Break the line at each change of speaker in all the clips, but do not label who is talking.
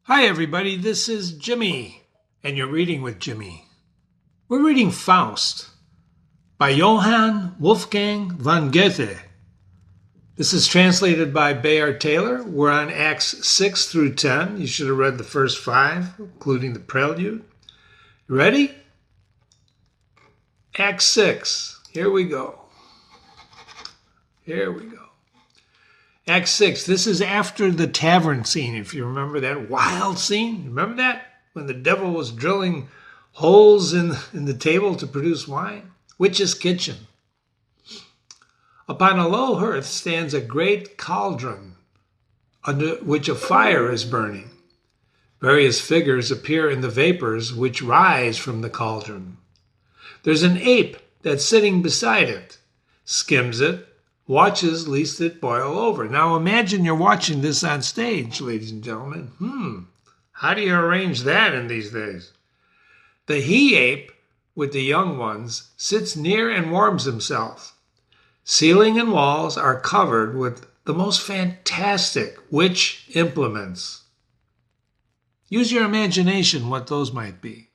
Hi, everybody. This is Jimmy, and you're reading with Jimmy. We're reading Faust by Johann Wolfgang von Goethe. This is translated by Bayard Taylor. We're on Acts 6 through 10. You should have read the first 5, including the prelude. You ready? Act 6. Here we go. Act 6, this is after the tavern scene, if you remember that wild scene. Remember that? When the devil was drilling holes in the table to produce wine? Witch's kitchen. Upon a low hearth stands a great cauldron, under which a fire is burning. Various figures appear in the vapors which rise from the cauldron. There's an ape that's sitting beside it, skims it, watches lest it boil over. Now imagine you're watching this on stage, ladies and gentlemen. How do you arrange that in these days? The he-ape with the young ones sits near and warms himself. Ceiling and walls are covered with the most fantastic witch implements. Use your imagination what those might be.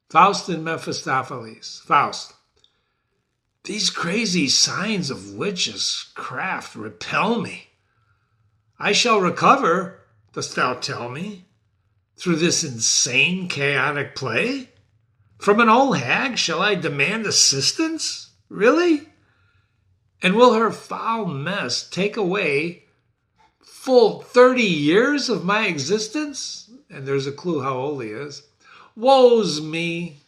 Faust and Mephistopheles. Faust. These crazy signs of witches' craft repel me. I shall recover, dost thou tell me, through this insane, chaotic play? From an old hag shall I demand assistance? Really? And will her foul mess take away full 30 years of my existence? And there's a clue how old he is. Woe's me!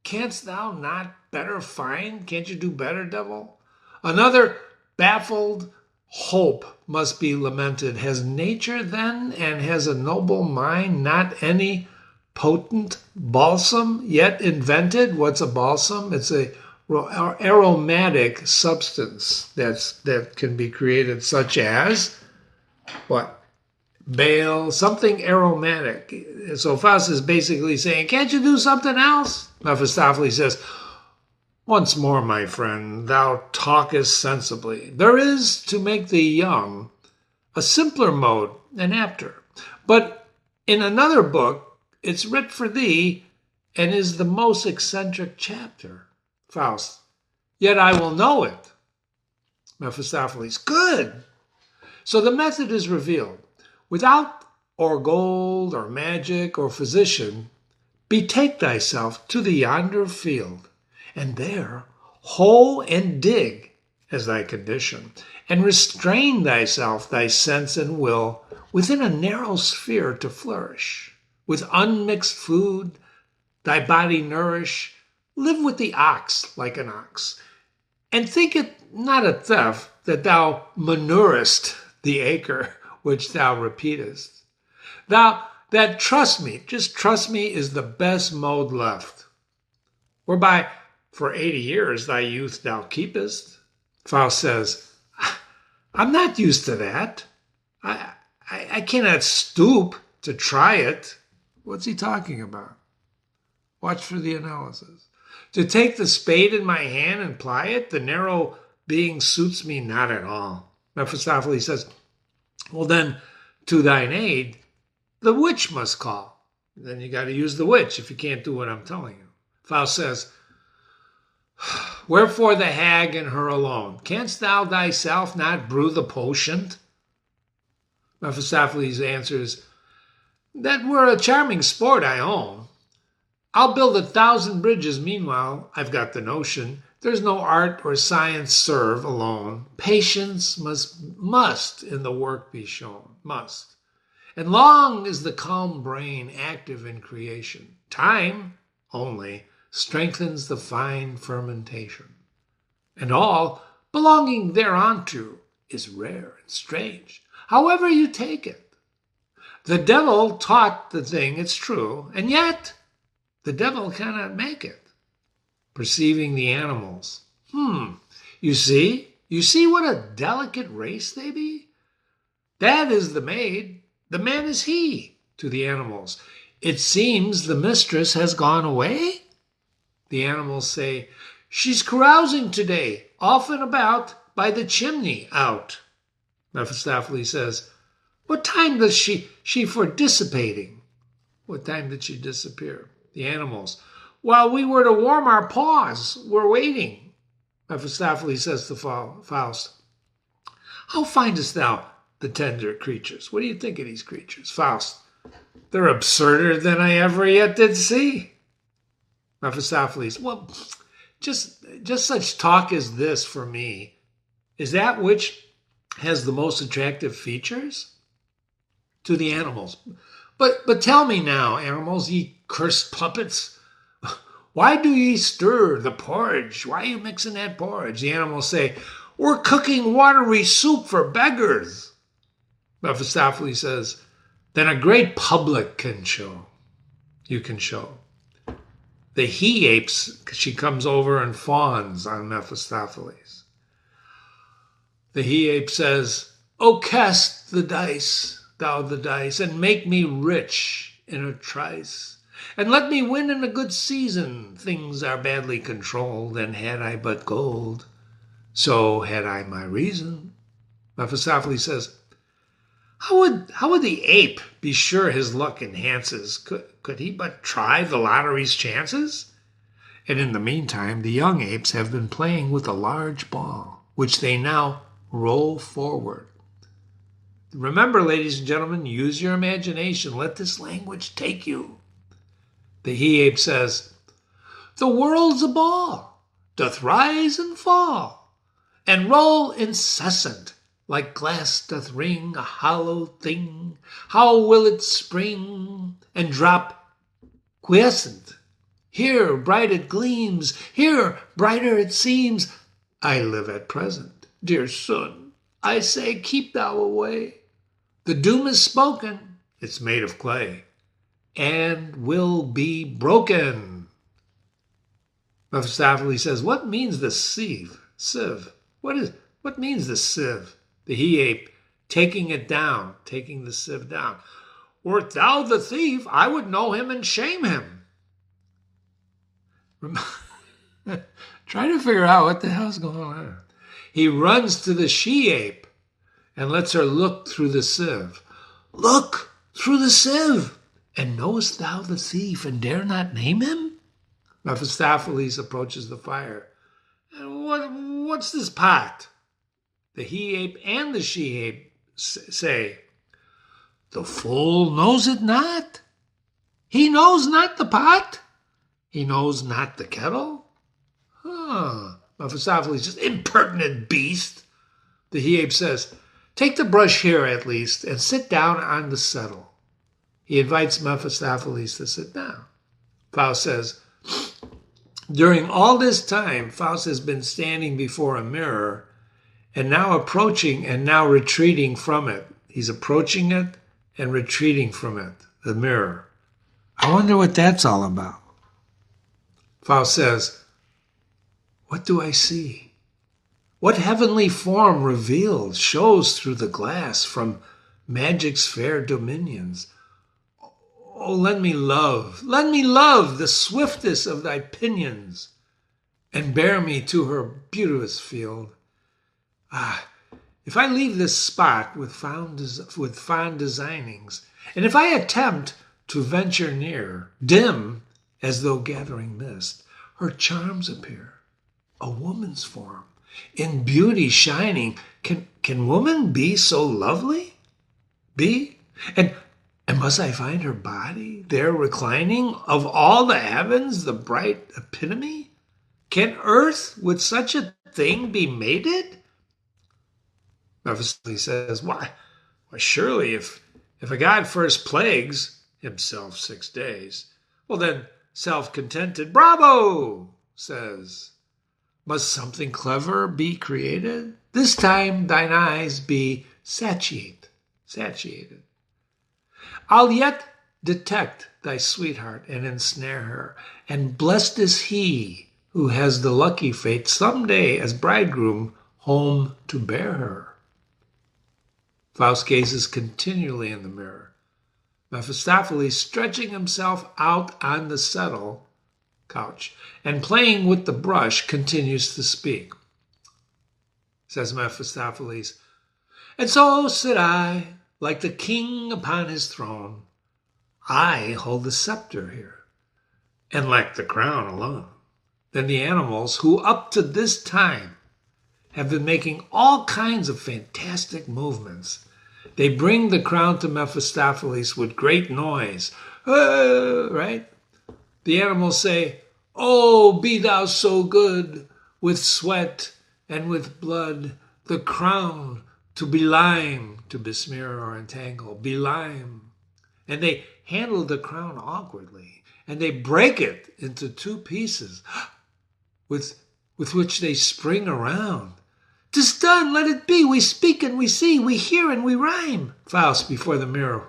Canst thou not better find? Can't you do better, devil? Another baffled hope must be lamented. Has nature then, and has a noble mind, not any potent balsam yet invented? What's a balsam? It's a aromatic substance that can be created, such as what? Bale, something aromatic. So Faust is basically saying, can't you do something else? Mephistopheles says, once more, my friend, thou talkest sensibly. There is, to make thee young, a simpler mode and apter. But in another book, it's writ for thee, and is the most eccentric chapter. Faust, yet I will know it. Mephistopheles, good. So the method is revealed. Without or gold or magic or physician, betake thyself to the yonder field, and there hoe and dig as thy condition, and restrain thyself, thy sense and will, within a narrow sphere to flourish. With unmixed food, thy body nourish, live with the ox like an ox, and think it not a theft that thou manurest the acre which thou repeatest. That trust me, just trust me, is the best mode left, whereby for 80 years thy youth thou keepest. Faust says, I'm not used to that. I cannot stoop to try it. What's he talking about? Watch for the analysis. To take the spade in my hand and ply it, the narrow being suits me not at all. Mephistopheles says, well then, to thine aid, the witch must call. Then you got to use the witch if you can't do what I'm telling you. Faust says, wherefore the hag and her alone? Canst thou thyself not brew the potion? Mephistopheles answers, that were a charming sport, I own. I'll build 1,000 bridges meanwhile, I've got the notion. There's no art or science serve alone. Patience must in the work be shown, must. And long is the calm brain active in creation. Time only strengthens the fine fermentation. And all belonging thereunto is rare and strange, however you take it. The devil taught the thing, it's true, and yet the devil cannot make it. Perceiving the animals. You see what a delicate race they be? That is the maid, the man is he, to the animals. It seems the mistress has gone away? The animals say, she's carousing today, off and about by the chimney out. Mephistopheles says, What time does she for dissipating? What time did she disappear? The animals. While we were to warm our paws, we're waiting. Mephistopheles says to Faust, how findest thou the tender creatures? What do you think of these creatures? Faust, they're absurder than I ever yet did see. Mephistopheles, well, just such talk as this for me is that which has the most attractive features to the animals. But tell me now, animals, ye cursed puppets, why do ye stir the porridge? Why are you mixing that porridge? The animals say, we're cooking watery soup for beggars. Mephistopheles says, then a great public can show. You can show. The he-apes, she comes over and fawns on Mephistopheles. The he-ape says, O cast the dice, thou the dice, and make me rich in a trice. And let me win in a good season. Things are badly controlled, and had I but gold, so had I my reason. Mephistopheles says, How would the ape be sure his luck enhances? Could he but try the lottery's chances? And in the meantime, the young apes have been playing with a large ball, which they now roll forward. Remember, ladies and gentlemen, use your imagination. Let this language take you. The he-ape says, the world's a ball, doth rise and fall, and roll incessant, like glass doth ring a hollow thing. How will it spring and drop quiescent? Here bright it gleams, here brighter it seems. I live at present, dear son, I say keep thou away. The doom is spoken, it's made of clay, and will be broken. Mephistopheles says, what means the sieve? What means the sieve? The he-ape taking it down, taking the sieve down. Wert thou the thief, I would know him and shame him. Try to figure out what the hell's going on. He runs to the she-ape and lets her look through the sieve. Look through the sieve, and knowest thou the thief, and dare not name him? Mephistopheles approaches the fire. What's this pot? The he-ape and the she-ape say, the fool knows it not. He knows not the pot. He knows not the kettle. Mephistopheles says, impertinent beast. The he-ape says, take the brush here at least and sit down on the settle. He invites Mephistopheles to sit down. Faust says, during all this time, Faust has been standing before a mirror and now approaching and now retreating from it. He's approaching it and retreating from it, the mirror. I wonder what that's all about. Faust says, what do I see? What heavenly form revealed shows through the glass from magic's fair dominions? Oh, let me love the swiftest of thy pinions, and bear me to her beauteous field. If I leave this spot with fond designings, and if I attempt to venture near, dim as though gathering mist, her charms appear, a woman's form, in beauty shining. Can woman be so lovely? Be? And must I find her body there reclining, of all the heavens the bright epitome? Can earth with such a thing be mated? Mephistopheles says, why surely if a god first plagues himself 6 days, well then self-contented, bravo, says, must something clever be created? This time thine eyes be satiated. I'll yet detect thy sweetheart and ensnare her, and blessed is he who has the lucky fate someday as bridegroom home to bear her. Faust gazes continually in the mirror. Mephistopheles, stretching himself out on the settle couch and playing with the brush, continues to speak. Says Mephistopheles, and so sit I, like the king upon his throne. I hold the scepter here, and lack the crown alone. Then the animals, who up to this time have been making all kinds of fantastic movements, they bring the crown to Mephistopheles with great noise. Right? The animals say, "Oh, be thou so good, with sweat and with blood, the crown to belime," to besmear or entangle, belime. And they handle the crown awkwardly, and they break it into two pieces, with which they spring around. "'Tis done, let it be, we speak and we see, we hear and we rhyme." Faust before the mirror.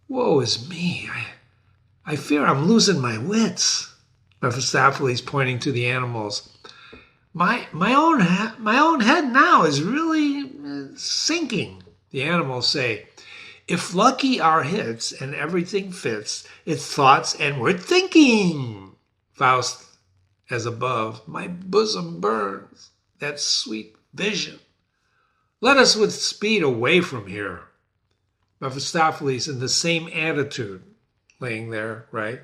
"Woe is me, I fear I'm losing my wits." Mephistopheles pointing to the animals. My own head now is really sinking." The animals say, "If lucky our hits and everything fits, it's thoughts and we're thinking." Faust as above, "My bosom burns, that sweet vision. Let us with speed away from here." Mephistopheles in the same attitude, laying there, right?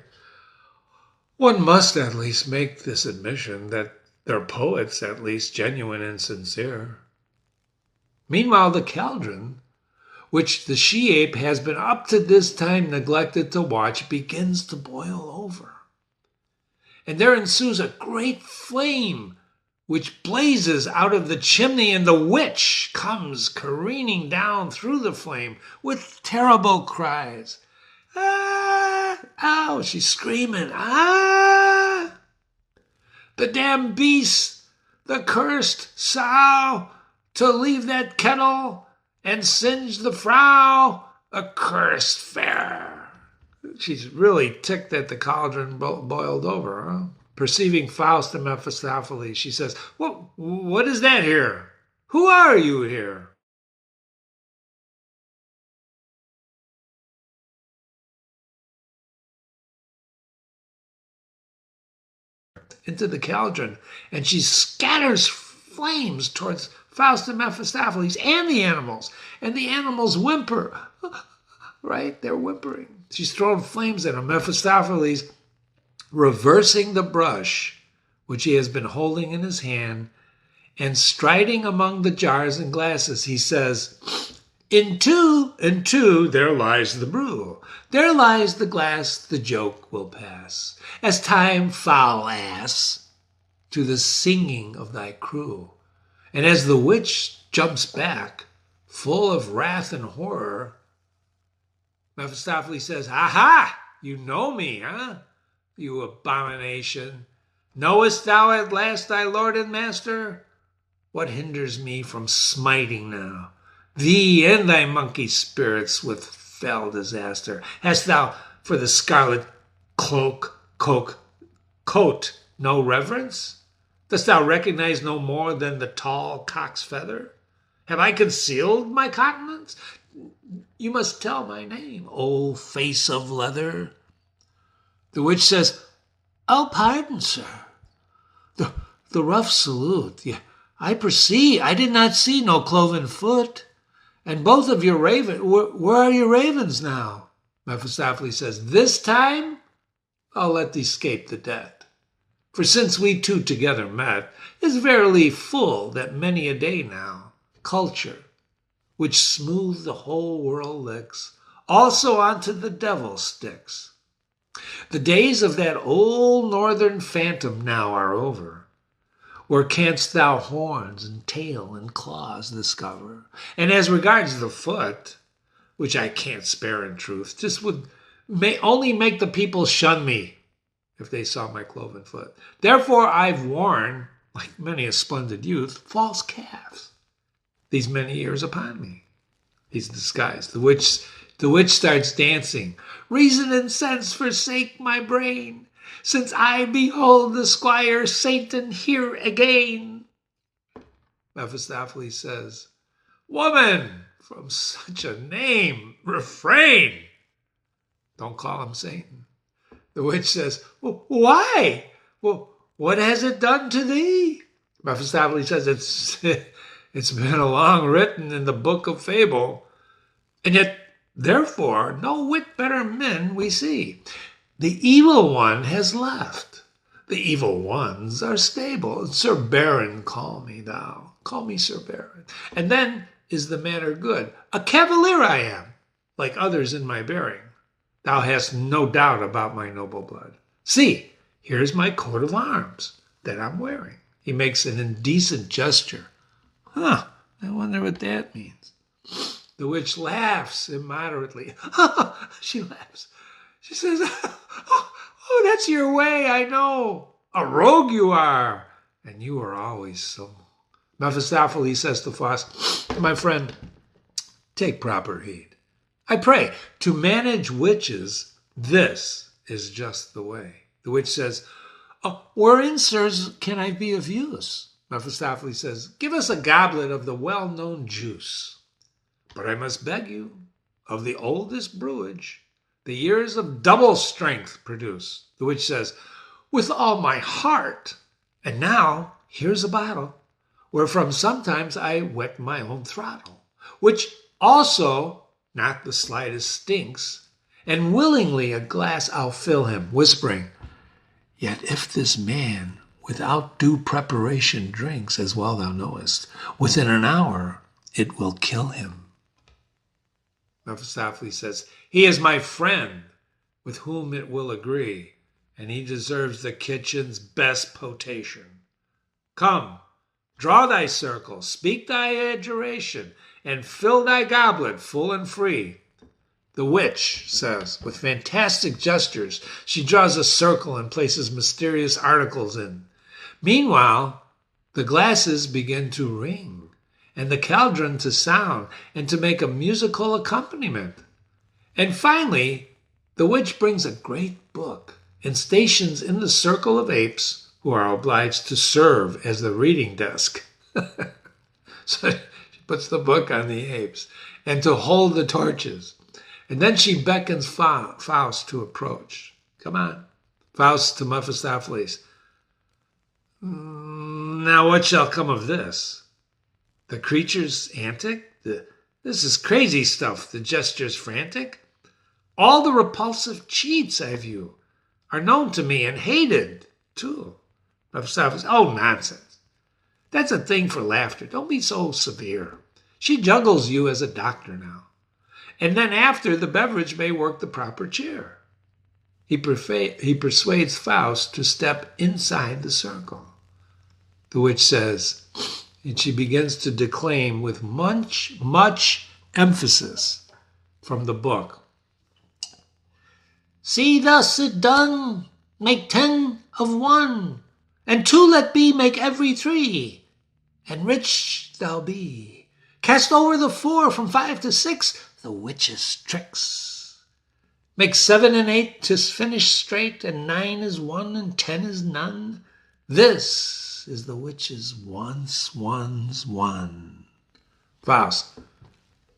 One must at least make this admission that they're poets, at least genuine and sincere. Meanwhile, the cauldron, which the she-ape has been up to this time neglected to watch, begins to boil over. And there ensues a great flame which blazes out of the chimney, and the witch comes careening down through the flame with terrible cries. "Ah! Ow!" She's screaming. "Ah! The damned beast, the cursed sow, to leave that kettle and singe the Frau, accursed fair." She's really ticked that the cauldron boiled over, huh? Perceiving Faust and Mephistopheles, she says, What is that here? Who are you here?" Into the cauldron, and she scatters flames towards Faust and Mephistopheles and the animals whimper. Right? They're whimpering. She's throwing flames at him. Mephistopheles, reversing the brush which he has been holding in his hand, and striding among the jars and glasses, he says, in two, there lies the brew. There lies the glass, the joke will pass. As time, foul ass, to the singing of thy crew. And as the witch jumps back, full of wrath and horror, Mephistopheles says, "Aha! You know me, huh? You abomination. Knowest thou at last thy lord and master? What hinders me from smiting now thee and thy monkey spirits with fell disaster? Hast thou for the scarlet coat no reverence? Dost thou recognize no more than the tall cock's feather? Have I concealed my countenance? You must tell my name, O face of leather." The witch says, "Oh, pardon, sir. The rough salute. Yeah, I perceive. I did not see no cloven foot. And both of your ravens, where are your ravens now?" Mephistopheles says, "This time I'll let thee escape the debt. For since we two together met, is verily full that many a day now, culture, which smooth the whole world licks, also unto the devil sticks. The days of that old northern phantom now are over, where canst thou horns and tail and claws discover. And as regards the foot, which I can't spare in truth, just would only make the people shun me if they saw my cloven foot. Therefore I've worn, like many a splendid youth, false calves these many years upon me." He's disguised. The witch starts dancing. "Reason and sense forsake my brain, since I behold the squire Satan here again." Mephistopheles says, "Woman, from such a name, refrain. Don't call him Satan." The witch says, "Why? Well, what has it done to thee?" Mephistopheles says, It's been a long written in the book of fable. And yet, therefore, no whit better men we see. The evil one has left. The evil ones are stable. Sir Baron, call me thou. Call me Sir Baron. And then is the manner good. A cavalier I am, like others in my bearing. Thou hast no doubt about my noble blood. See, here's my coat of arms that I'm wearing. He makes an indecent gesture. I wonder what that means. The witch laughs immoderately. She laughs. She says, oh, that's your way, I know. A rogue you are, and you are always so. Mephistopheles says to Faust, my friend, take proper heed. I pray, to manage witches, this is just the way. The witch says, wherein, sirs, can I be of use? Mephistopheles says, give us a goblet of the well-known juice. But I must beg you, of the oldest brewage, the years of double strength produce. The witch says, with all my heart. And now, here's a bottle, wherefrom sometimes I wet my own throttle, which also not the slightest stinks, and willingly a glass I'll fill him, whispering, yet if this man without due preparation drinks, as well thou knowest, within an hour it will kill him. Mephistopheles says, he is my friend, with whom it will agree, and he deserves the kitchen's best potation. Come, draw thy circle, speak thy adjuration, and fill thy goblet full and free. The witch says, with fantastic gestures, she draws a circle and places mysterious articles in. Meanwhile, the glasses begin to ring, and the cauldron to sound, and to make a musical accompaniment. And finally, the witch brings a great book, and stations in the circle of apes, who are obliged to serve as the reading desk. So she puts the book on the apes, and to hold the torches. And then she beckons Faust to approach. Come on. Faust to Mephistopheles. Now what shall come of this? The creature's antic? This is crazy stuff. The gestures frantic? All the repulsive cheats I view are known to me and hated, too. Mephistopheles, oh, nonsense. That's a thing for laughter. Don't be so severe. She juggles you as a doctor now. And then after, the beverage may work the proper cheer. He persuades Faust to step inside the circle. The witch says, and she begins to declaim with much emphasis from the book. See thus it done, make 10 of 1, and 2 let be, make every 3, and rich thou be. Cast over the 4 from 5 to 6, the witch's tricks. Make 7 and 8, 'tis finished straight, and 9 is 1, and 10 is none. This is the witch's once one's one. Faust,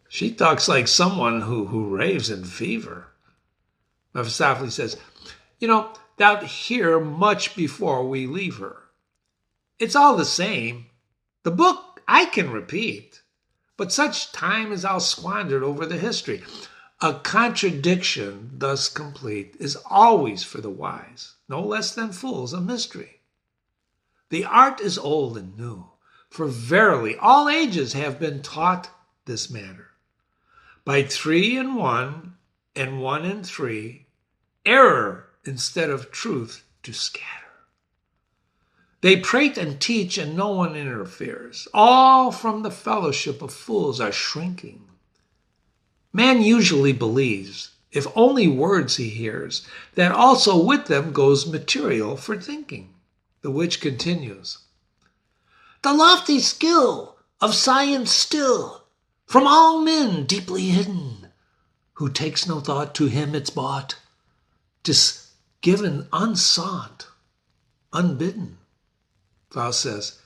she talks like someone who raves in fever. Mephistopheles says, thou'lt hear much before we leave her. It's all the same. The book I can repeat, but such time as I'll squandered over the history. A contradiction thus complete is always for the wise, no less than fools, a mystery. The art is old and new, for verily all ages have been taught this matter. By 3 in 1 and 1 in 3, error instead of truth to scatter. They prate and teach and no one interferes. All from the fellowship of fools are shrinking. Man usually believes, if only words he hears, that also with them goes material for thinking. The witch continues. The lofty skill of science still, from all men deeply hidden, who takes no thought to him it's bought, 'tis given unsought, unbidden. Faust says,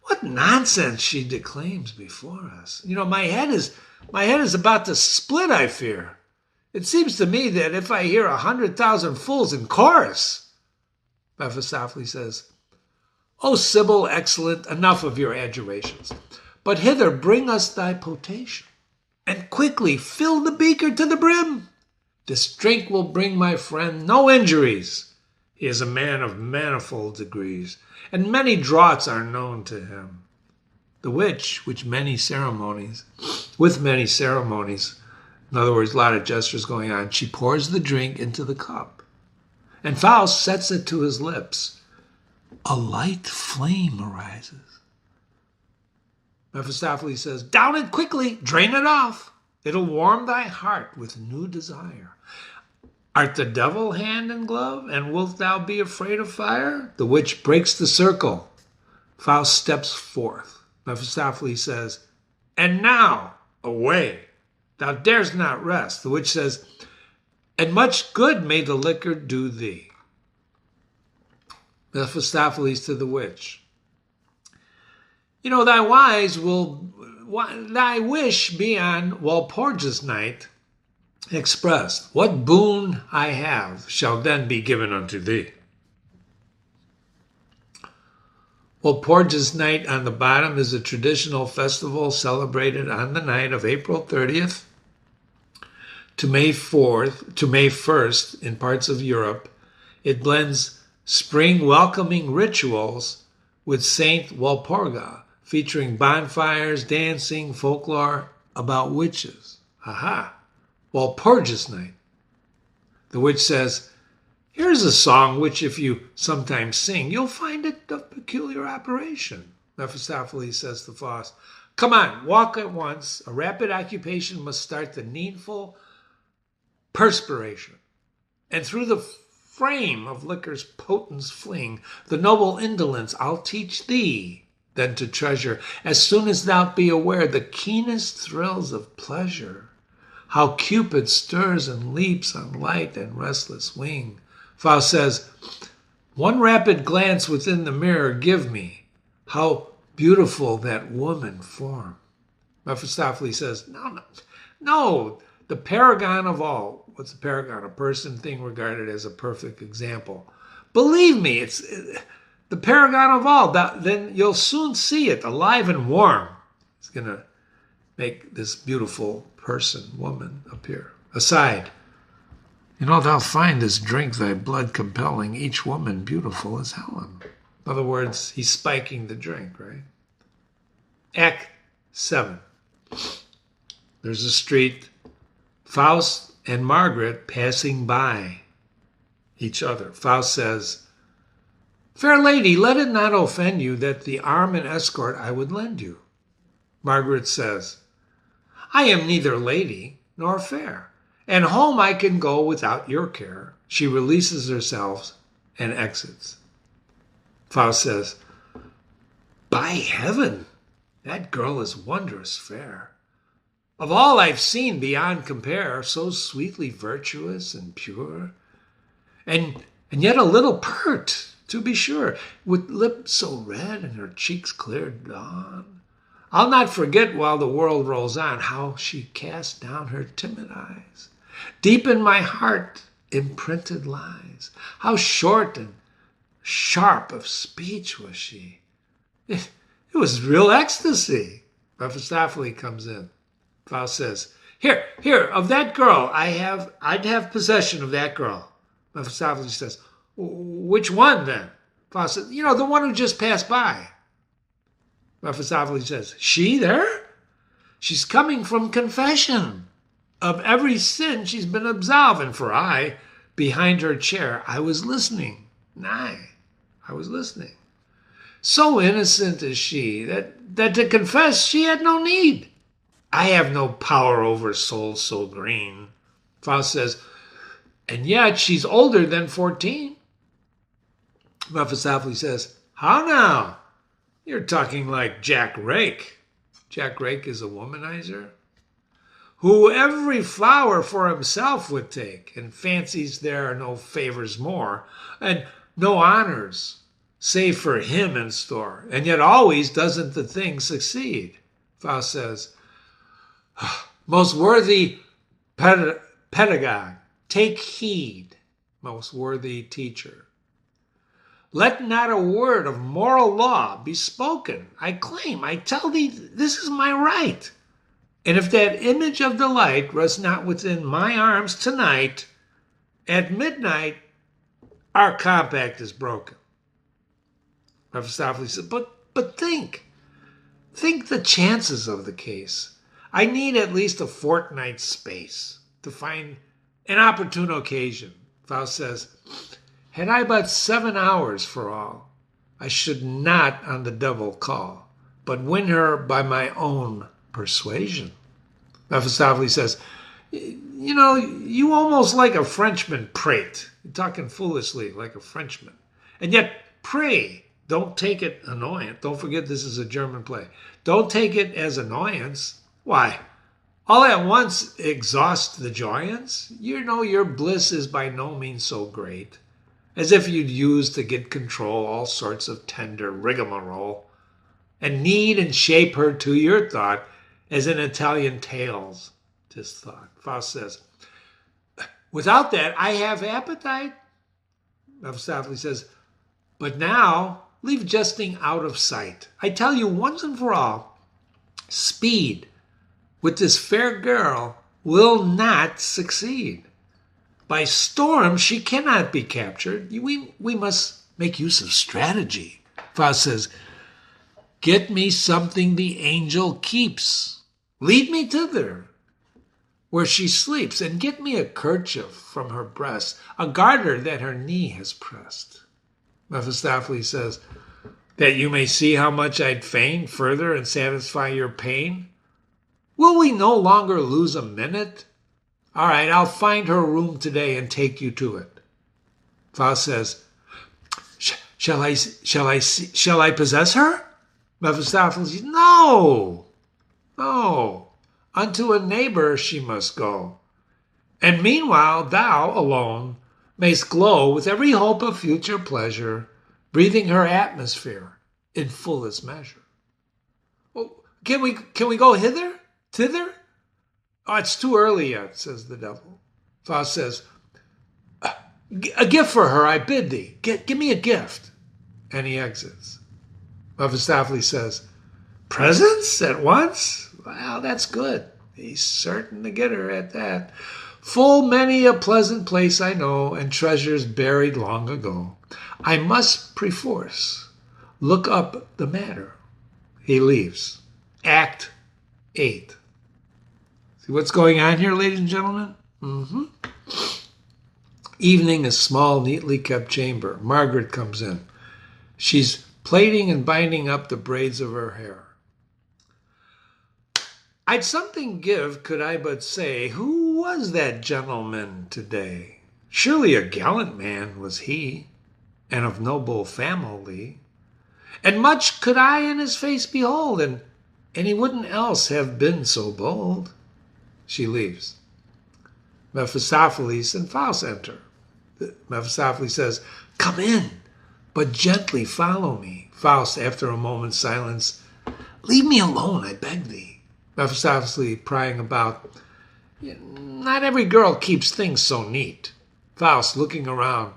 what nonsense she declaims before us. My head is about to split, I fear. It seems to me that if I hear 100,000 fools in chorus. Mephistopheles says, O Sibyl, excellent, enough of your adjurations, but hither bring us thy potation. and quickly fill the beaker to the brim. This drink will bring my friend no injuries. He is a man of manifold degrees, and many draughts are known to him. The witch, with many ceremonies, in other words, a lot of gestures going on, she pours the drink into the cup, and Faust sets it to his lips. A light flame arises. Mephistopheles says, down it quickly, drain it off. It'll warm thy heart with new desire. Art the devil hand and glove, and wilt thou be afraid of fire? The witch breaks the circle. Faust steps forth. Mephistopheles says, and now, away. Thou darest not rest. The witch says, and much good may the liquor do thee. Mephistopheles to the witch. You know, thy wish be on Walpurgis night expressed. What boon I have shall then be given unto thee. Walpurgis night on the bottom is a traditional festival celebrated on the night of April 30th to May 1st in parts of Europe. It blends spring welcoming rituals with Saint Walpurga, featuring bonfires, dancing, folklore about witches. Aha! Walpurgis night. The witch says, here's a song which if you sometimes sing, you'll find it of peculiar operation. Mephistopheles says to Faust, come on, walk at once. A rapid occupation must start the needful perspiration. And through the frame of liquor's potence fling, the noble indolence I'll teach thee then to treasure, as soon as thou be aware the keenest thrills of pleasure, how Cupid stirs and leaps on light and restless wing. Faust says, one rapid glance within the mirror give me, how beautiful that woman form. Mephistopheles says, no, the paragon of all. What's a paragon? A person, thing regarded as a perfect example. Believe me, it's the paragon of all. Then you'll soon see it, alive and warm. It's going to make this beautiful person, woman, appear. Aside, you know, thou findest drink thy blood compelling, each woman beautiful as Helen. In other words, he's spiking the drink, right? Act 7. There's a street. Faust and Margaret passing by each other. Faust says, fair lady, let it not offend you that the arm and escort I would lend you. Margaret says, I am neither lady nor fair, and home I can go without your care. She releases herself and exits. Faust says, by heaven, that girl is wondrous fair. Of all I've seen beyond compare, so sweetly virtuous and pure, and yet a little pert, to be sure, with lips so red and her cheeks clear dawn. I'll not forget while the world rolls on how she cast down her timid eyes. Deep in my heart imprinted lies. How short and sharp of speech was she. It was real ecstasy. Mephistopheles comes in. Faust says, here, of that girl, I'd have possession of that girl. Mephistopheles says, which one then? Faust says, the one who just passed by. Mephistopheles says, she there? She's coming from confession. Of every sin she's been absolved, and for I, behind her chair, I was listening. I was listening. So innocent is she, that to confess she had no need. I have no power over souls so green. Faust says, and yet she's older than 14. Mephistopheles says, how now? You're talking like Jack Rake. Jack Rake is a womanizer who every flower for himself would take, and fancies there are no favors more, and no honors, save for him in store, and yet always doesn't the thing succeed. Faust says, most worthy pedagogue, take heed, most worthy teacher. Let not a word of moral law be spoken. I claim, I tell thee, this is my right. And if that image of delight rests not within my arms tonight, at midnight, our compact is broken. Mephistopheles said, but think the chances of the case. I need at least a fortnight's space to find an opportune occasion. Faust says, had I but 7 hours for all, I should not on the devil call, but win her by my own persuasion. Mephistopheles says, you almost like a Frenchman prate. You're talking foolishly like a Frenchman. And yet, pray, don't take it annoyance. Don't forget this is a German play. Don't take it as annoyance. Why? All at once exhaust the joyance? Your bliss is by no means so great, as if you'd use to get control all sorts of tender rigmarole, and knead and shape her to your thought, as in Italian tales 'tis thought. Faust says, without that I have appetite. Mephistopheles says, but now leave jesting out of sight. I tell you once and for all, speed with this fair girl will not succeed. By storm she cannot be captured. We must make use of strategy. Faust says, get me something the angel keeps. Lead me thither, where she sleeps, and get me a kerchief from her breast, a garter that her knee has pressed. Mephistopheles says, that you may see how much I'd fain further and satisfy your pain. Will we no longer lose a minute? All right, I'll find her room today and take you to it. Faust says, shall I possess her? Mephistopheles says, no. Unto a neighbor she must go. And meanwhile thou alone mayst glow with every hope of future pleasure, breathing her atmosphere in fullest measure. Well, can we go thither? Oh, it's too early yet, says the devil. Faust says, a gift for her, I bid thee. Give me a gift. And he exits. Mephistopheles says, presents at once? Well, that's good. He's certain to get her at that. Full many a pleasant place I know, and treasures buried long ago. I must perforce look up the matter. He leaves. Act 8. See what's going on here, ladies and gentlemen? Evening, a small, neatly kept chamber. Margaret comes in. She's plaiting and binding up the braids of her hair. I'd something give, could I but say, who was that gentleman today? Surely a gallant man was he, and of noble family. And much could I in his face behold, and he wouldn't else have been so bold. She leaves. Mephistopheles and Faust enter. Mephistopheles says, come in, but gently follow me. Faust, after a moment's silence, leave me alone, I beg thee. Mephistopheles prying about, not every girl keeps things so neat. Faust, looking around,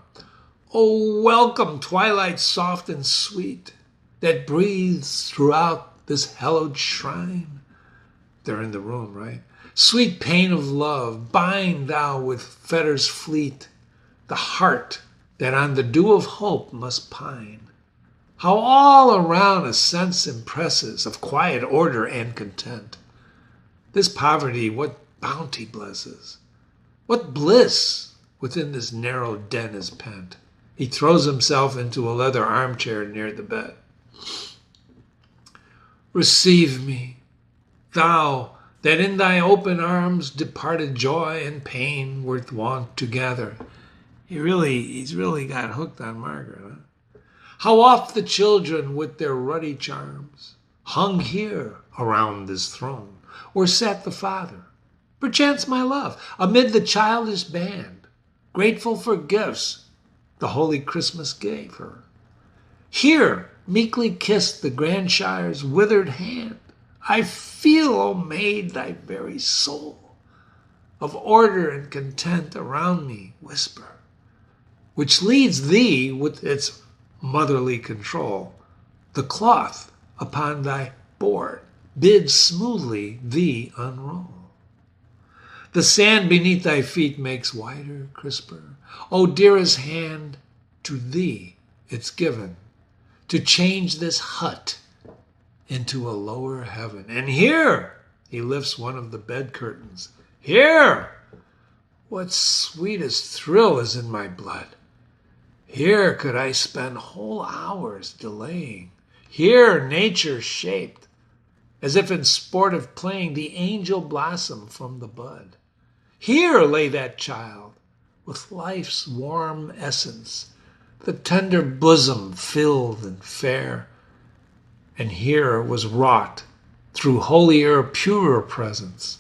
oh, welcome twilight soft and sweet, that breathes throughout this hallowed shrine. They're in the room, right? Sweet pain of love, bind thou with fetters fleet the heart that on the dew of hope must pine. How all around a sense impresses of quiet order and content. This poverty what bounty blesses. What bliss within this narrow den is pent. He throws himself into a leather armchair near the bed. Receive me, thou that in thy open arms departed joy and pain were wont to gather. He's really got hooked on Margaret, huh? How oft the children with their ruddy charms hung here around this throne, or sat the father, perchance my love, amid the childish band, grateful for gifts the holy Christmas gave her. Here meekly kissed the grandshire's withered hand. I feel, O maid, thy very soul of order and content around me whisper, which leads thee with its motherly control, the cloth upon thy board bid smoothly thee unroll. The sand beneath thy feet makes wider, crisper. O dearest hand, to thee it's given to change this hut into a lower heaven. And here, he lifts one of the bed curtains. Here, what sweetest thrill is in my blood. Here could I spend whole hours delaying. Here nature shaped, as if in sportive playing, the angel blossom from the bud. Here lay that child, with life's warm essence, the tender bosom filled and fair. And here was wrought, through holier, purer presence,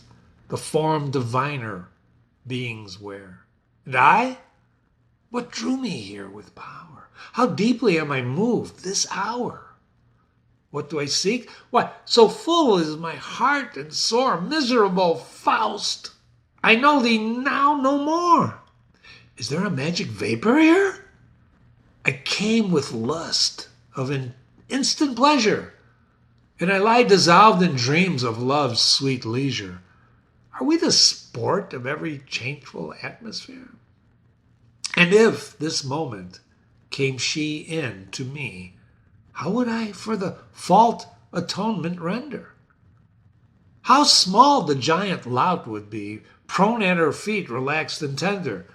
the form diviner beings wear. And I? What drew me here with power? How deeply am I moved this hour? What do I seek? Why, so full is my heart and sore, miserable Faust, I know thee now no more. Is there a magic vapor here? I came with lust of an instant pleasure, and I lie dissolved in dreams of love's sweet leisure. Are we the sport of every changeful atmosphere? And if this moment came she in to me, how would I for the fault atonement render? How small the giant lout would be, prone at her feet, relaxed and tender.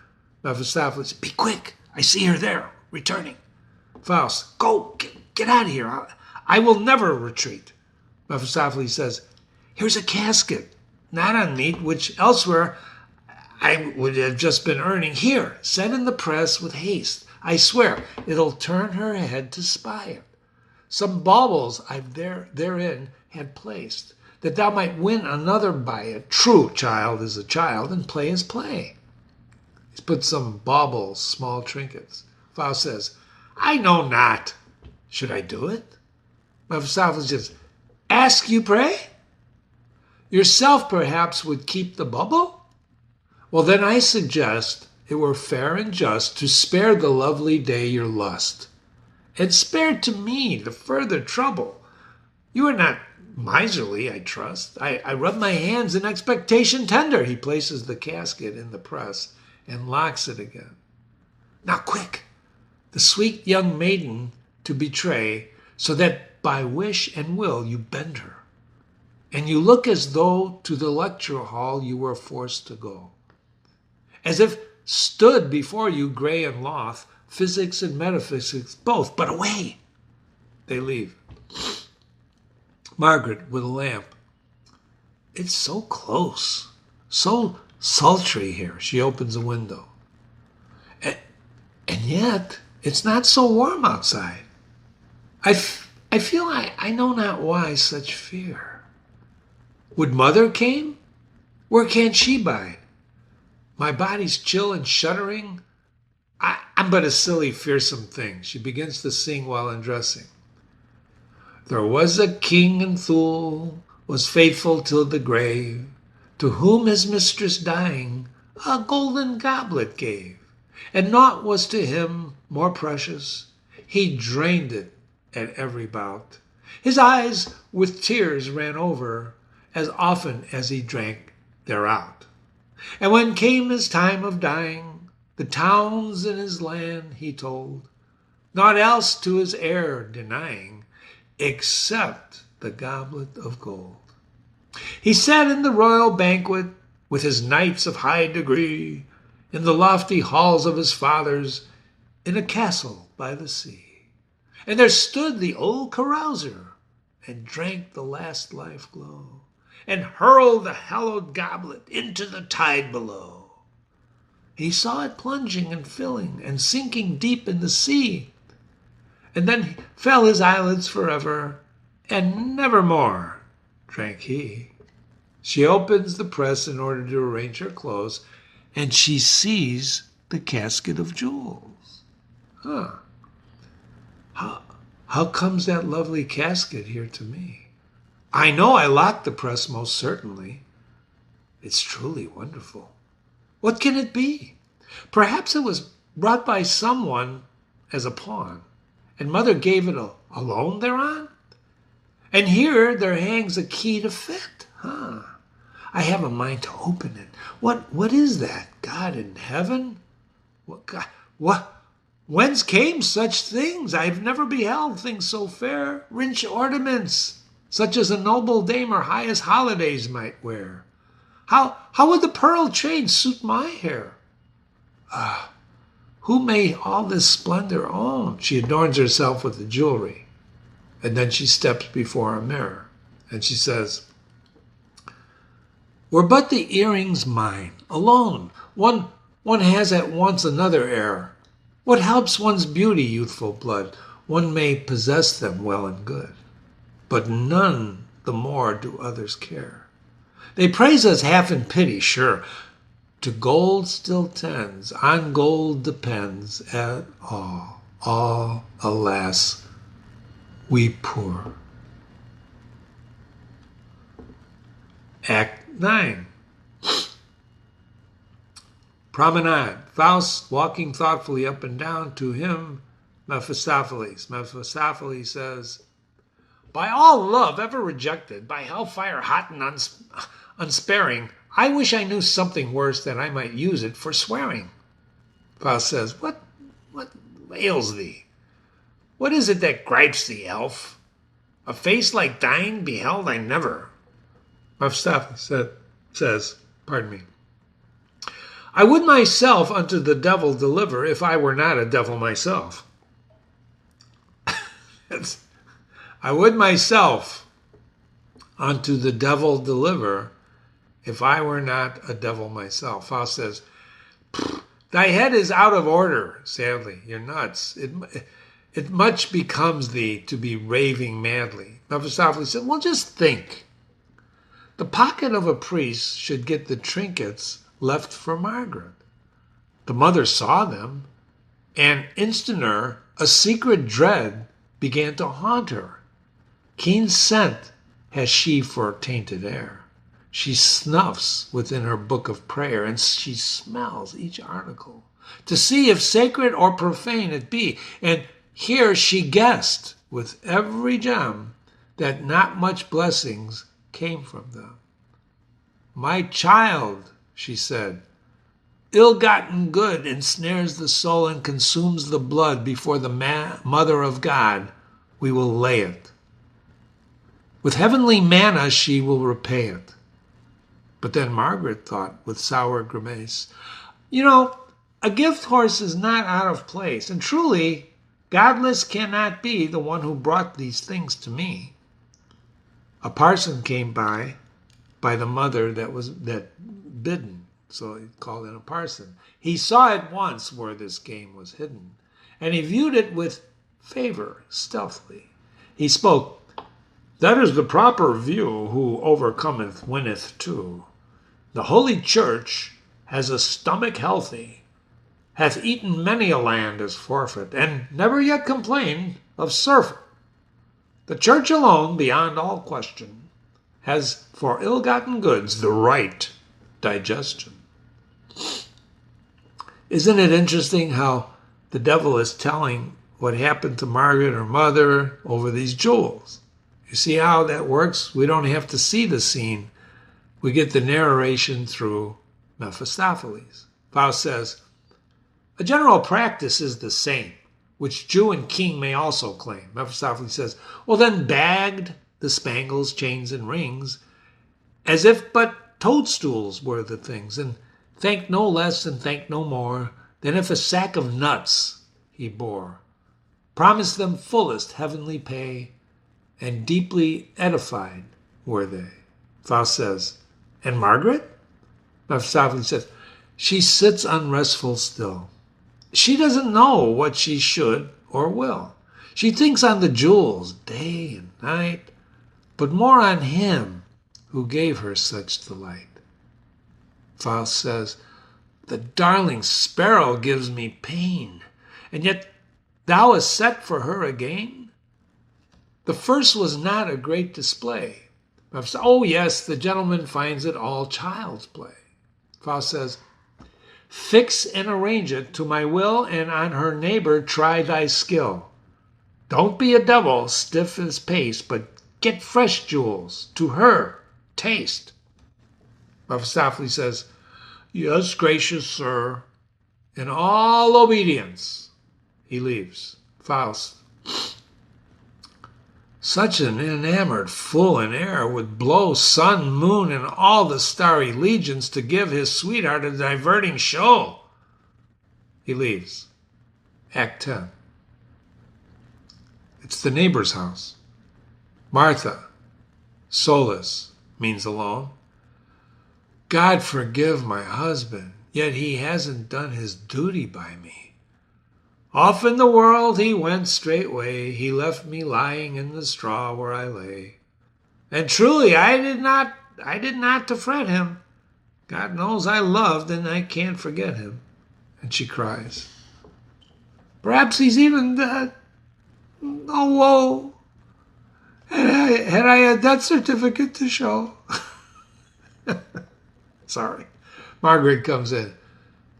Mephistopheles, be quick, I see her there, returning. Faust, go, get out of here, I will never retreat. Mephistopheles says, here's a casket, not unmeet, which elsewhere I would have just been earning. Here, set in the press with haste. I swear, it'll turn her head to spy it. Some baubles I've therein had placed, that thou might win another by it. True, child is a child, and play is play. He's put some baubles, small trinkets. Faust says, I know not. Should I do it? Mephistopheles says, ask you, pray? Yourself perhaps would keep the bubble? Well, then I suggest it were fair and just to spare the lovely day your lust, and spare to me the further trouble. You are not miserly, I trust. I rub my hands in expectation tender. He places the casket in the press and locks it again. Now quick, the sweet young maiden to betray, so that by wish and will you bend her, and you look as though to the lecture hall you were forced to go. As if stood before you grey and loth, physics and metaphysics both, but away! They leave. Margaret with a lamp. It's so close, so sultry here. She opens a window. And yet, it's not so warm outside. I feel I know not why such fear. Would mother came? Where can she bide? My body's chill and shuddering. I'm but a silly, fearsome thing. She begins to sing while undressing. There was a king in Thule, was faithful till the grave, to whom his mistress dying a golden goblet gave, and naught was to him more precious. He drained it at every bout. His eyes with tears ran over, as often as he drank thereout. And when came his time of dying, the towns in his land he told, naught else to his heir denying, except the goblet of gold. He sat in the royal banquet with his knights of high degree, in the lofty halls of his fathers, in a castle by the sea. And there stood the old carouser, and drank the last life glow, and hurled the hallowed goblet into the tide below. He saw it plunging and filling and sinking deep in the sea, and then fell his eyelids forever, and nevermore drank he. She opens the press in order to arrange her clothes, and she sees the casket of jewels. How comes that lovely casket here to me? I know I locked the press most certainly. It's truly wonderful. What can it be? Perhaps it was brought by someone as a pawn, and mother gave it a loan thereon? And here there hangs a key to fit. I have a mind to open it. What is that? God in heaven? What God? What? Whence came such things? I've never beheld things so fair. Rich ornaments, such as a noble dame or highest holidays might wear. How would the pearl chain suit my hair? Who may all this splendor own? She adorns herself with the jewelry. And then she steps before a mirror. And she says, were but the earrings mine, alone, one has at once another air. What helps one's beauty, youthful blood? One may possess them well and good. But none the more do others care. They praise us half in pity, sure. To gold still tends, on gold depends at all. All, alas, we poor. Act 9. Promenade. Faust walking thoughtfully up and down, to him Mephistopheles. Mephistopheles says, by all love ever rejected, by hellfire hot and unsparing, I wish I knew something worse that I might use it for swearing. Faust says, what ails thee? What is it that gripes thee, elf? A face like thine beheld I never. Mephistopheles says, pardon me, I would myself unto the devil deliver if I were not a devil myself. I would myself unto the devil deliver if I were not a devil myself. Faust says, thy head is out of order, sadly. You're nuts. It much becomes thee to be raving madly. Mephistopheles said, well, just think. The pocket of a priest should get the trinkets left for Margaret. The mother saw them, and instanter a secret dread began to haunt her. Keen scent has she for tainted air. She snuffs within her book of prayer, and she smells each article to see if sacred or profane it be. And here she guessed with every gem that not much blessings came from them. My child, she said, ill-gotten good ensnares the soul and consumes the blood. Before the mother of God we will lay it. With heavenly manna she will repay it. But then Margaret thought with sour grimace, a gift horse is not out of place, and truly godless cannot be the one who brought these things to me. A parson came by the mother that bidden, so he called in a parson. He saw at once where this game was hidden, and he viewed it with favor stealthily. He spoke, that is the proper view, who overcometh winneth too. The Holy Church has a stomach healthy, hath eaten many a land as forfeit, and never yet complained of surfeit. The Church alone, beyond all question, has for ill-gotten goods the right digestion. Isn't it interesting how the devil is telling what happened to Margaret, her mother, over these jewels? You see how that works? We don't have to see the scene. We get the narration through Mephistopheles. Faust says, a general practice is the same, which Jew and king may also claim. Mephistopheles says, well then bagged the spangles, chains, and rings, as if but toadstools were the things, and thanked no less and thanked no more than if a sack of nuts he bore. Promised them fullest heavenly pay, and deeply edified were they. Faust says, and Margaret? Mephistopheles says, she sits unrestful still. She doesn't know what she should or will. She thinks on the jewels day and night, but more on him who gave her such delight. Faust says, the darling sparrow gives me pain, and yet thou hast set for her again? The first was not a great display. Oh yes, the gentleman finds it all child's play. Faust says, fix and arrange it to my will, and on her neighbor try thy skill. Don't be a devil, stiff as pace, but Get fresh jewels to her taste. Mephistopheles says, yes, gracious sir. In all obedience. He leaves. Faust. Such an enamored fool in air would blow sun, moon, and all the starry legions to give his sweetheart a diverting show. He leaves. Act 10. It's the neighbor's house. Martha. Solus means alone. God forgive my husband, yet he hasn't done his duty by me. Off in the world he went straightway, he left me lying in the straw where I lay. And truly I did not to fret him. God knows I loved and I can't forget him. And she cries. Perhaps he's even dead. Oh, woe. Had I a death certificate to show? Sorry. Margaret comes in.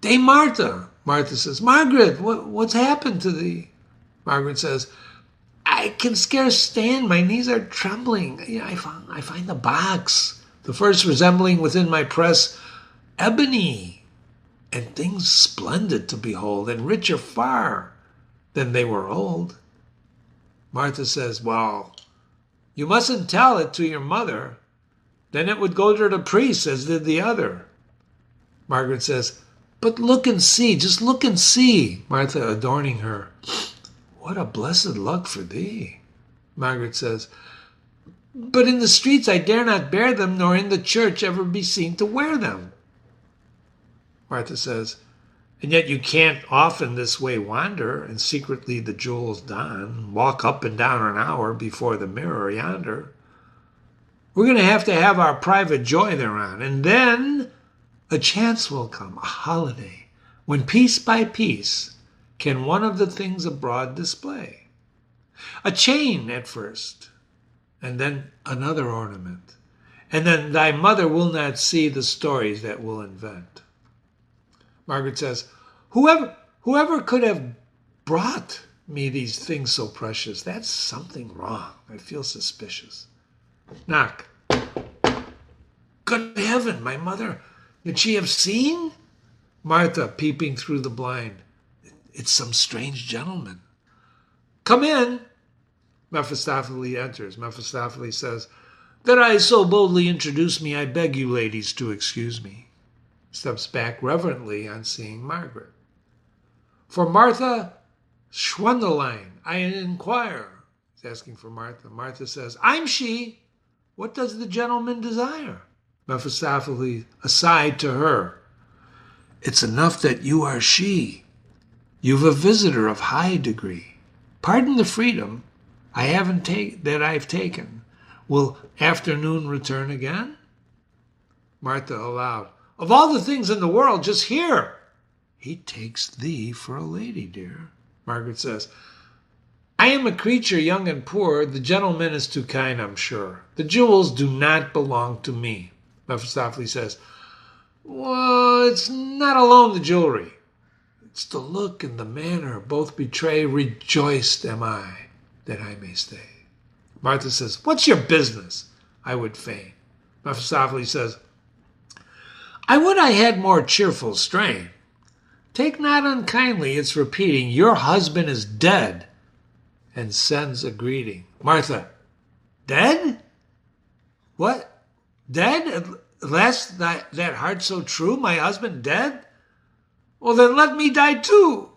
Dame Martha. Martha says, Margaret, what's happened to thee? Margaret says, I can scarce stand. My knees are trembling. I find the box, the first resembling within my press ebony, and things splendid to behold, and richer far than they were old. Martha says, well, you mustn't tell it to your mother. Then it would go to the priest as did the other. Margaret says, but look and see, just look and see. Martha adorning her. What a blessed luck for thee. Margaret says, but in the streets I dare not bear them, nor in the church ever be seen to wear them. Martha says, and yet you can't often this way wander, and secretly the jewels don, walk up and down an hour before the mirror yonder. We're going to have our private joy thereon, and then a chance will come, a holiday, when piece by piece can one of the things abroad display. A chain at first, and then another ornament, and then thy mother will not see the stories that will invent. Margaret says, whoever could have brought me these things so precious, that's something wrong. I feel suspicious. Knock. Good heaven, my mother, did she have seen? Martha, peeping through the blind. It's some strange gentleman. Come in. Mephistopheles enters. Mephistopheles says, that I so boldly introduce me, I beg you ladies to excuse me. Steps back reverently on seeing Margaret. For Martha Schwunderlein, I inquire. He's asking for Martha. Martha says, I'm she. What does the gentleman desire? Mephistopheles aside to her. It's enough that you are she. You've a visitor of high degree. Pardon the freedom that I've taken. Will afternoon return again? Martha aloud. Of all the things in the world, just here. He takes thee for a lady, dear. Margaret says, I am a creature young and poor. The gentleman is too kind, I'm sure. The jewels do not belong to me. Mephistopheles says, well, it's not alone the jewelry. It's the look and the manner both betray. Rejoiced am I that I may stay. Martha says, what's your business? I would fain. Mephistopheles says, I would I had more cheerful strain. Take not unkindly its repeating, your husband is dead, and sends a greeting. Martha, dead? What? Dead? At last that heart so true, my husband dead? Well, then let me die too.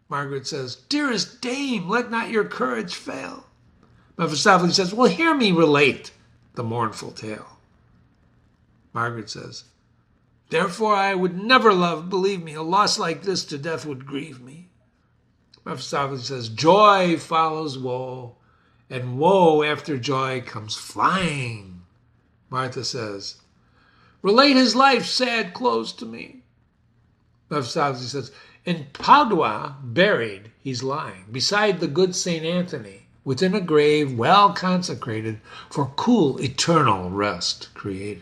Margaret says, dearest dame, let not your courage fail. Mephistopheles says, well, hear me relate the mournful tale. Margaret says, therefore I would never love, believe me, a loss like this to death would grieve me. Mephistopheles says, joy follows woe, and woe after joy comes flying. Martha says, relate his life's sad close to me. Mephistopheles says, in Padua buried he's lying, beside the good St. Anthony, within a grave well consecrated, for cool eternal rest created.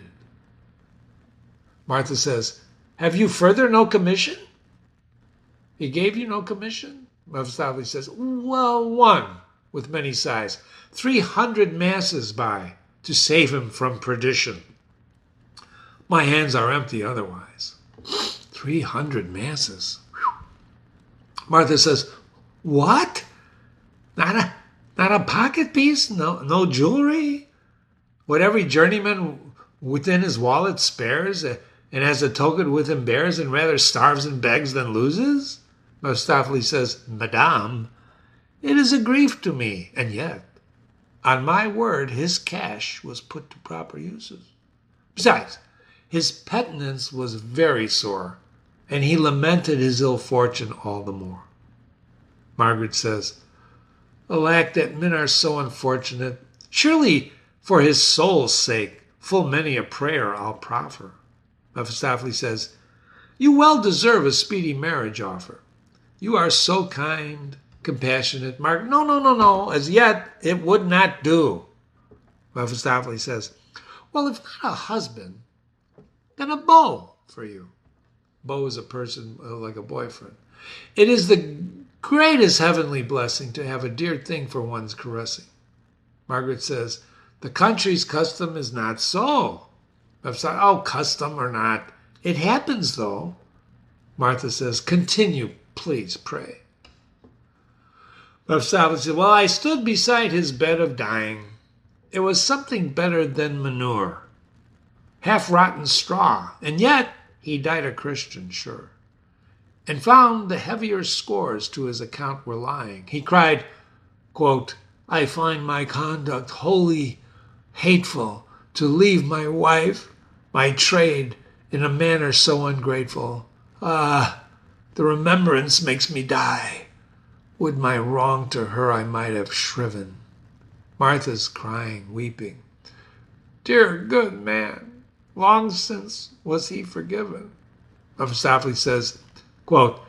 Martha says, have you further no commission? He gave you no commission? Mephistopheles says, well, one. with many sighs. 300 masses by to save him from perdition. My hands are empty otherwise. 300 masses. Whew. Martha says, what? Not a pocket piece? No jewelry? What every journeyman within his wallet spares, and as a token with him bears, and rather starves and begs than loses? Mephistopheles says, Madame, it is a grief to me, and yet, on my word, his cash was put to proper uses. Besides, his penitence was very sore, and he lamented his ill fortune all the more. Margaret says, alack, that men are so unfortunate. Surely, for his soul's sake, full many a prayer I'll proffer. Mephistopheles says, you well deserve a speedy marriage offer. You are so kind, compassionate. Margaret, no. As yet, it would not do. Mephistopheles says, well, if not a husband, then a beau for you. Beau is a person like a boyfriend. It is the greatest heavenly blessing to have a dear thing for one's caressing. Margaret says, the country's custom is not so. Oh, custom or not. It happens, though. Martha says, continue, please, pray. Mephistopheles says, well, I stood beside his bed of dying. It was something better than manure, half-rotten straw, and yet he died a Christian, sure, and found the heavier scores to his account were lying. He cried, quote, I find my conduct wholly hateful, to leave my wife, my trade, in a manner so ungrateful. Ah, the remembrance makes me die. Would my wrong to her I might have shriven. Martha's crying, weeping. Dear good man, long since was he forgiven. Mephistopheles says, quote,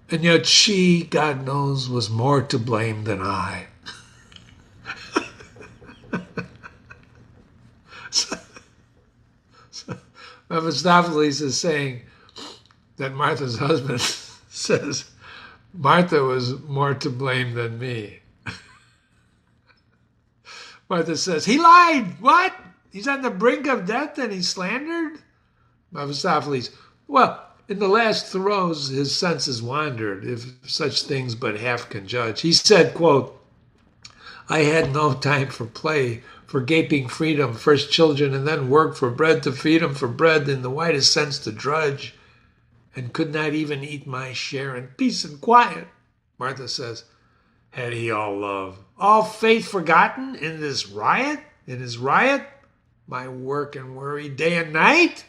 and yet she, God knows, was more to blame than I. so Mephistopheles is saying that Martha's husband says, Martha was more to blame than me. Martha says, he lied. What? He's on the brink of death and he's slandered? Mephistopheles, well, in the last throes his senses wandered, if such things but half can judge. He said, quote, I had no time for play, for gaping freedom, first children, and then work for bread to feed 'em, for bread in the widest sense to drudge, and could not even eat my share in peace and quiet. Martha says, had he all love, all faith forgotten in this riot, in his riot, my work and worry day and night?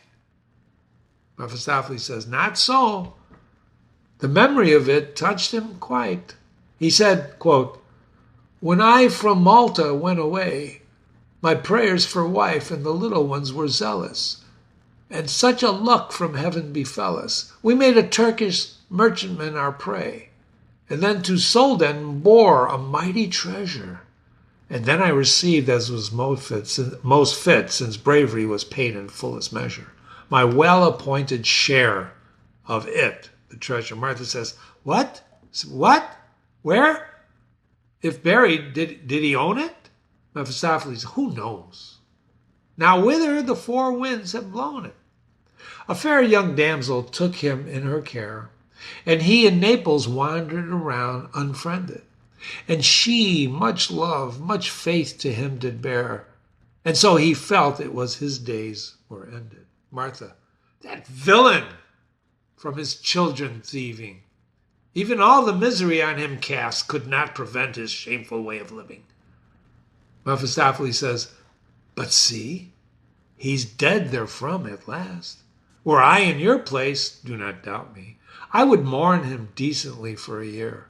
Mephistopheles says, not so. The memory of it touched him quite. He said, quote, when I from Malta went away, my prayers for wife and the little ones were zealous, and such a luck from heaven befell us. We made a Turkish merchantman our prey, and then to Solden bore a mighty treasure. And then I received, as was most fit, since bravery was paid in fullest measure, my well-appointed share of it, the treasure. Martha says, what? What? Where? If buried, did he own it? Mephistopheles, who knows? Now whither the four winds have blown it. A fair young damsel took him in her care, and he in Naples wandered around unfriended. And she much love, much faith to him did bear, and so he felt it was his days were ended. Martha, that villain, from his children thieving, even all the misery on him cast could not prevent his shameful way of living. Mephistopheles says, but see, he's dead therefrom at last. Were I in your place, do not doubt me, I would mourn him decently for a year,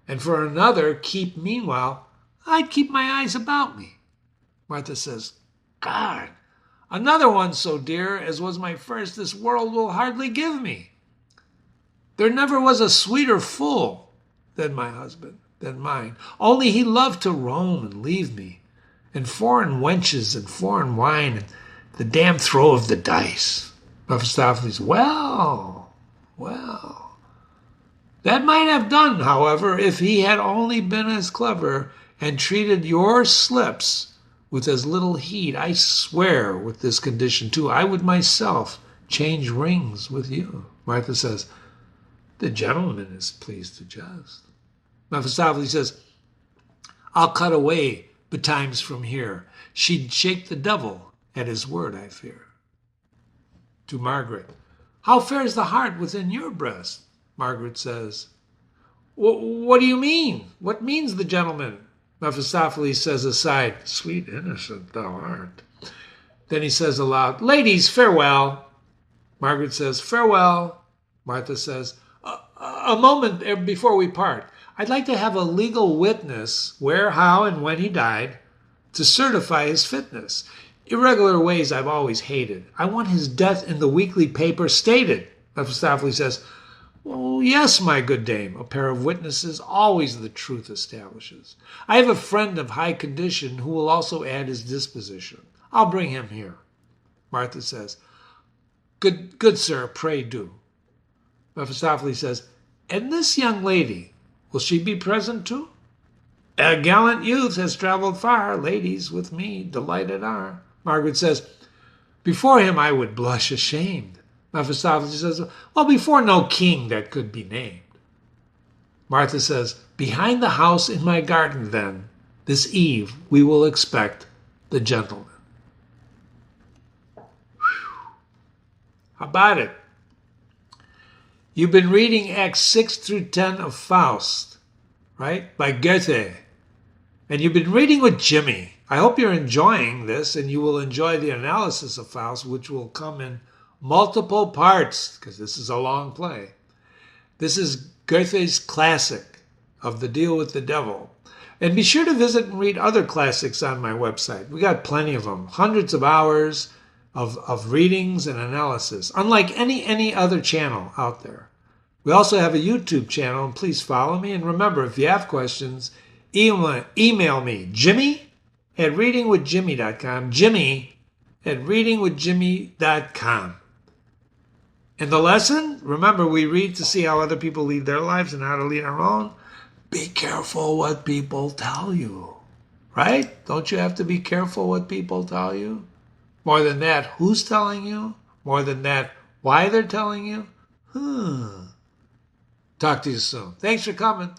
and for another meanwhile, I'd keep my eyes about me. Martha says, God, another one so dear as was my first this world will hardly give me. There never was a sweeter fool than my husband, than mine. Only he loved to roam and leave me, and foreign wenches and foreign wine, and the damn throw of the dice. Mephistopheles, well. That might have done, however, if he had only been as clever and treated your slips with as little heed, I swear with this condition too, I would myself change rings with you. Martha says, the gentleman is pleased to jest. Mephistopheles says, I'll cut away betimes from here. She'd shake the devil at his word, I fear. To Margaret, how fares the heart within your breast? Margaret says, what do you mean? What means the gentleman? Mephistopheles says aside, sweet innocent thou art. Then he says aloud, ladies, farewell. Margaret says, farewell. Martha says, a moment before we part. I'd like to have a legal witness where, how, and when he died to certify his fitness. Irregular ways I've always hated. I want his death in the weekly paper stated. Mephistopheles says, well, yes, my good dame, a pair of witnesses always the truth establishes. I have a friend of high condition who will also add his disposition. I'll bring him here. Martha says, good sir, pray do. Mephistopheles says, and this young lady, will she be present too? A gallant youth has traveled far, ladies with me delighted are. Margaret says, before him I would blush ashamed. Mephistopheles says, well, before no king that could be named. Martha says, behind the house in my garden then, this eve we will expect the gentleman. Whew. How about it? You've been reading Acts 6 through 10 of Faust, right? By Goethe. And you've been reading with Jimmy. I hope you're enjoying this and you will enjoy the analysis of Faust, which will come in multiple parts, because this is a long play. This is Goethe's classic of The Deal with the Devil. And be sure to visit and read other classics on my website. We got plenty of them, hundreds of hours of readings and analysis, unlike any other channel out there. We also have a YouTube channel, and please follow me. And remember, if you have questions, email me, Jimmy@readingwithjimmy.com, Jimmy@readingwithjimmy.com. And the lesson, remember, we read to see how other people lead their lives and how to lead our own. Be careful what people tell you, right? Don't you have to be careful what people tell you? More than that, who's telling you? More than that, why they're telling you? Talk to you soon. Thanks for coming.